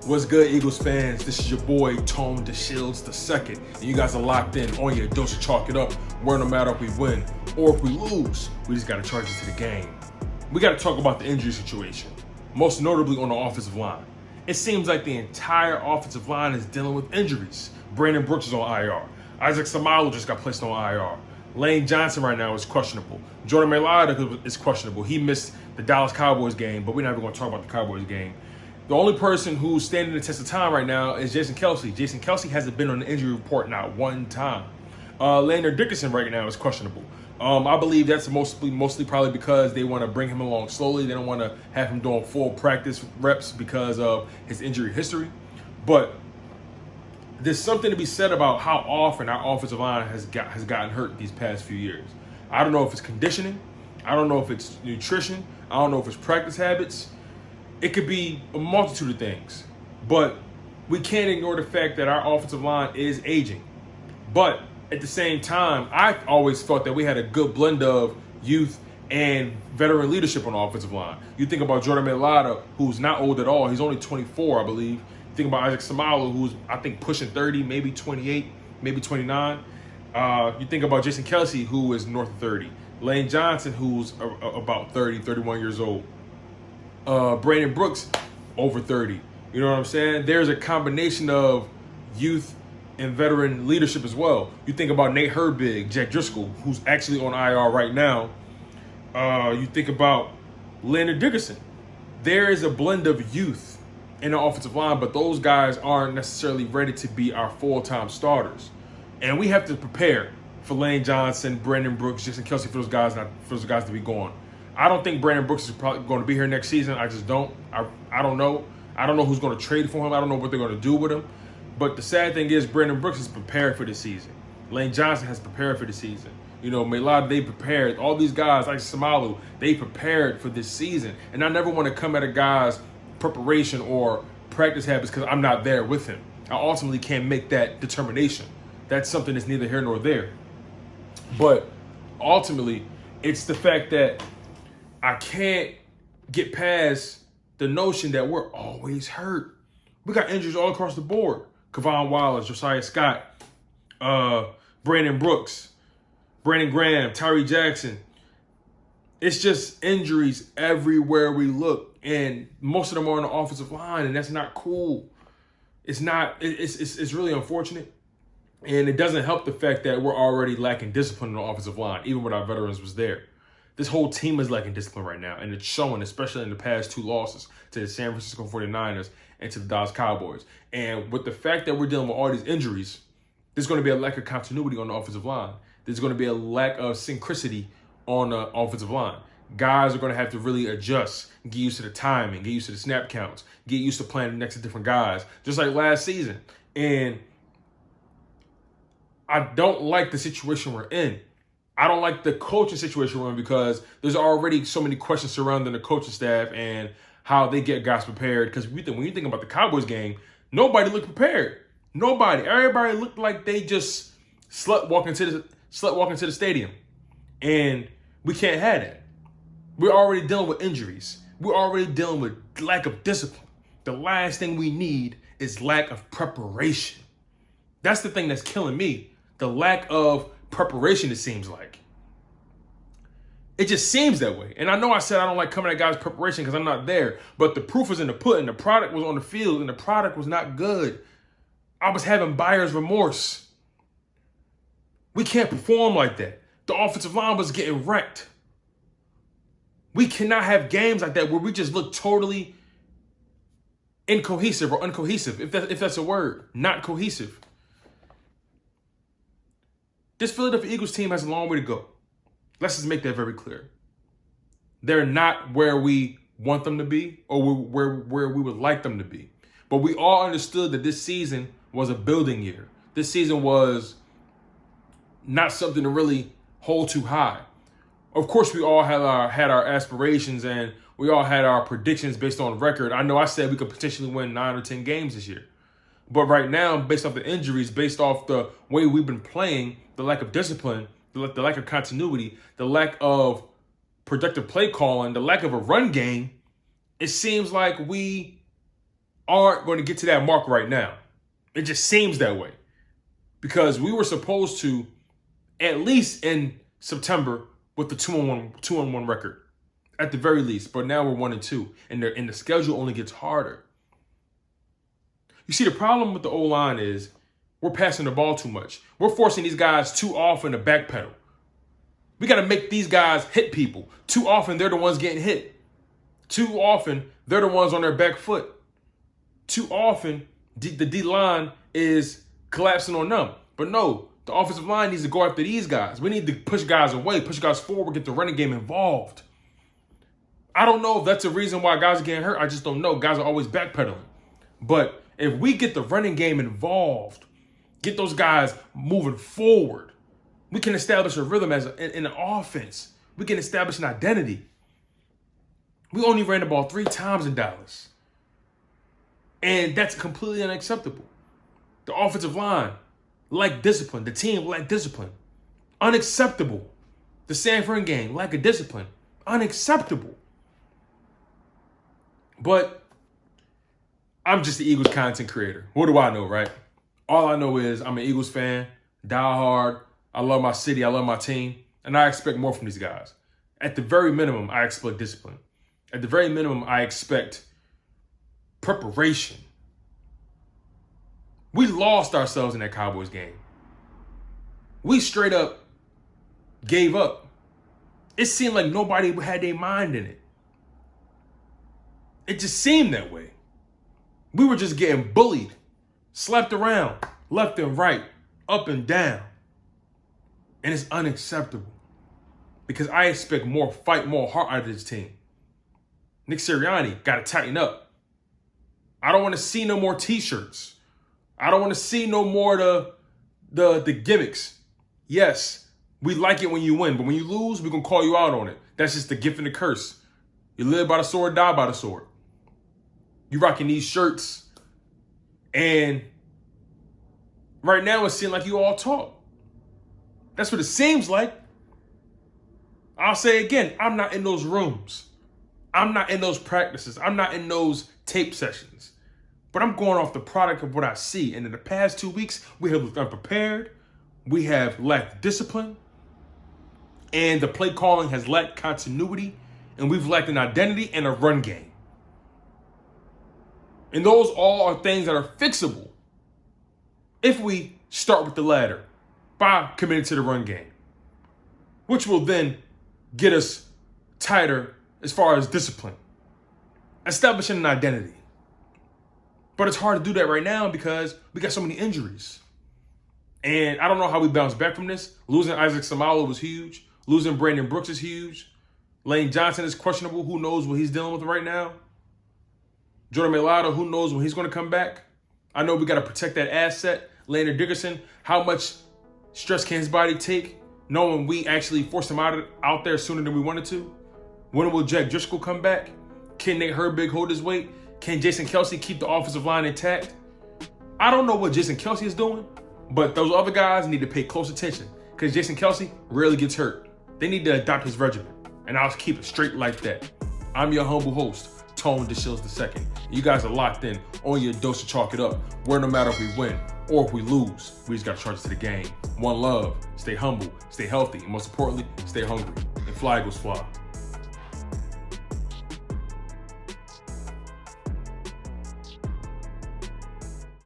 What's good, Eagles fans? This is your boy, Tone DeShields II, and you guys are locked in on your dose of Chalk It Up, where no matter if we win or if we lose, we just got to charge it to the game. We got to talk about the injury situation, most notably on the offensive line. It seems like the entire offensive line is dealing with injuries. Brandon Brooks is on IR. Isaac Seumalo just got placed on IR. Lane Johnson right now is questionable. Jordan Mailata is questionable. He missed the Dallas Cowboys game, but we're not even going to talk about the Cowboys game. The only person who's standing the test of time right now is Jason Kelce. Jason Kelce hasn't been on the injury report not one time. Leonard Dickerson right now is questionable. I believe that's mostly probably because they want to bring him along slowly. They don't want to have him doing full practice reps because of his injury history. But there's something to be said about how often our offensive line has gotten hurt these past few years. I don't know if it's conditioning. I don't know if it's nutrition. I don't know if it's practice habits. It could be a multitude of things, but we can't ignore the fact that our offensive line is aging. But at the same time, I've always thought that we had a good blend of youth and veteran leadership on the offensive line. You think about Jordan Mailata, who's not old at all. He's only 24, I believe. You think about Isaac Seumalo, who's, I think, pushing 30, maybe 28, maybe 29. You think about Jason Kelce, who is north of 30. Lane Johnson, who's about 30, 31 years old. Brandon Brooks, over 30. You know what I'm saying? There's a combination of youth and veteran leadership as well. You think about Nate Herbig, Jack Driscoll, who's actually on IR right now. You think about Leonard Dickerson. There is a blend of youth in the offensive line, but those guys aren't necessarily ready to be our full-time starters. And we have to prepare for Lane Johnson, Brandon Brooks, Jason Kelce, for those guys to be gone. I don't think Brandon Brooks is probably going to be here next season. I just don't. I don't know. I don't know who's going to trade for him. I don't know what they're going to do with him. But the sad thing is Brandon Brooks is prepared for the season. Lane Johnson has prepared for the season. You know, Mailata, they prepared. All these guys, like Seumalo, they prepared for this season. And I never want to come at a guy's preparation or practice habits because I'm not there with him. I ultimately can't make that determination. That's something that's neither here nor there. But ultimately, it's the fact that I can't get past the notion that we're always hurt. We got injuries all across the board. Kavon Wallace, Josiah Scott, Brandon Brooks, Brandon Graham, Tyree Jackson. It's just injuries everywhere we look. And most of them are on the offensive line, and that's not cool. It's not, it's really unfortunate. And it doesn't help the fact that we're already lacking discipline on the offensive line, even when our veterans was there. This whole team is lacking discipline right now, and it's showing, especially in the past two losses to the San Francisco 49ers and to the Dallas Cowboys. And with the fact that we're dealing with all these injuries, there's going to be a lack of continuity on the offensive line. There's going to be a lack of synchronicity on the offensive line. Guys are going to have to really adjust, get used to the timing, get used to the snap counts, get used to playing next to different guys, just like last season. And I don't like the situation we're in. I don't like the coaching situation we're in because there's already so many questions surrounding the coaching staff and how they get guys prepared. Because when you think about the Cowboys game, nobody looked prepared. Nobody. Everybody looked like they just slept walking into the stadium. And we can't have that. We're already dealing with injuries. We're already dealing with lack of discipline. The last thing we need is lack of preparation. That's the thing that's killing me. The lack of preparation, it seems like. It just seems that way. And I know I said I don't like coming at guys' preparation because I'm not there, but the proof was in the pudding. The product was on the field, and the product was not good. I was having buyer's remorse. We can't perform like that. The offensive line was getting wrecked. We cannot have games like that where we just look totally incohesive or uncohesive, if that's a word, not cohesive. This Philadelphia Eagles team has a long way to go. Let's just make that very clear. They're not where we want them to be or where we would like them to be. But we all understood that this season was a building year. This season was not something to really hold too high. Of course, we all had our aspirations and we all had our predictions based on record. I know I said we could potentially win 9 or 10 games this year. But right now, based off the injuries, based off the way we've been playing, the lack of discipline, the lack of continuity, the lack of productive play calling, the lack of a run game, it seems like we aren't going to get to that mark right now. It just seems that way. Because we were supposed to, at least in September, with the 2-1 record. At the very least. But now we're 1-2. And the schedule only gets harder. You see, the problem with the O-line is we're passing the ball too much. We're forcing these guys too often to backpedal. We got to make these guys hit people. Too often, they're the ones getting hit. Too often, they're the ones on their back foot. Too often, the D-line is collapsing on them. But no, the offensive line needs to go after these guys. We need to push guys away, push guys forward, get the running game involved. I don't know if that's the reason why guys are getting hurt. I just don't know. Guys are always backpedaling. But if we get the running game involved, get those guys moving forward, we can establish a rhythm in the offense. We can establish an identity. We only ran the ball 3 times in Dallas. And that's completely unacceptable. The offensive line lacked discipline. The team lacked discipline. Unacceptable. The San Fran game lack of discipline. Unacceptable. But I'm just the Eagles content creator. What do I know, right? All I know is I'm an Eagles fan, die hard. I love my city. I love my team. And I expect more from these guys. At the very minimum, I expect discipline. At the very minimum, I expect preparation. We lost ourselves in that Cowboys game. We straight up gave up. It seemed like nobody had their mind in it. It just seemed that way. We were just getting bullied, slapped around, left and right, up and down. And it's unacceptable because I expect more fight, more heart out of this team. Nick Sirianni got to tighten up. I don't want to see no more T-shirts. I don't want to see no more the gimmicks. Yes, we like it when you win, but when you lose, we're going to call you out on it. That's just the gift and the curse. You live by the sword, die by the sword. You rocking these shirts, and right now it seems like you all talk. That's what it seems like. I'll say again, I'm not in those rooms. I'm not in those practices. I'm not in those tape sessions. But I'm going off the product of what I see. And in the past 2 weeks, we have looked unprepared. We have lacked discipline. And the play calling has lacked continuity. And we've lacked an identity and a run game. And those all are things that are fixable if we start with the latter by committing to the run game, which will then get us tighter as far as discipline, establishing an identity. But it's hard to do that right now because we got so many injuries. And I don't know how we bounce back from this. Losing Isaac Samalo was huge. Losing Brandon Brooks is huge. Lane Johnson is questionable. Who knows what he's dealing with right now? Jordan Mailata, who knows when he's going to come back? I know we got to protect that asset. Landon Dickerson, how much stress can his body take, knowing we actually forced him out there sooner than we wanted to? When will Jack Driscoll come back? Can Nate Herbig hold his weight? Can Jason Kelce keep the offensive line intact? I don't know what Jason Kelce is doing, but those other guys need to pay close attention because Jason Kelce rarely gets hurt. They need to adopt his regimen, and I'll keep it straight like that. I'm your humble host, Tone DeShields II. You guys are locked in on your dose to chalk it up, where no matter if we win or if we lose, we just got to charge it to the game. One love, stay humble, stay healthy, and most importantly, stay hungry. And fly Eagles fly.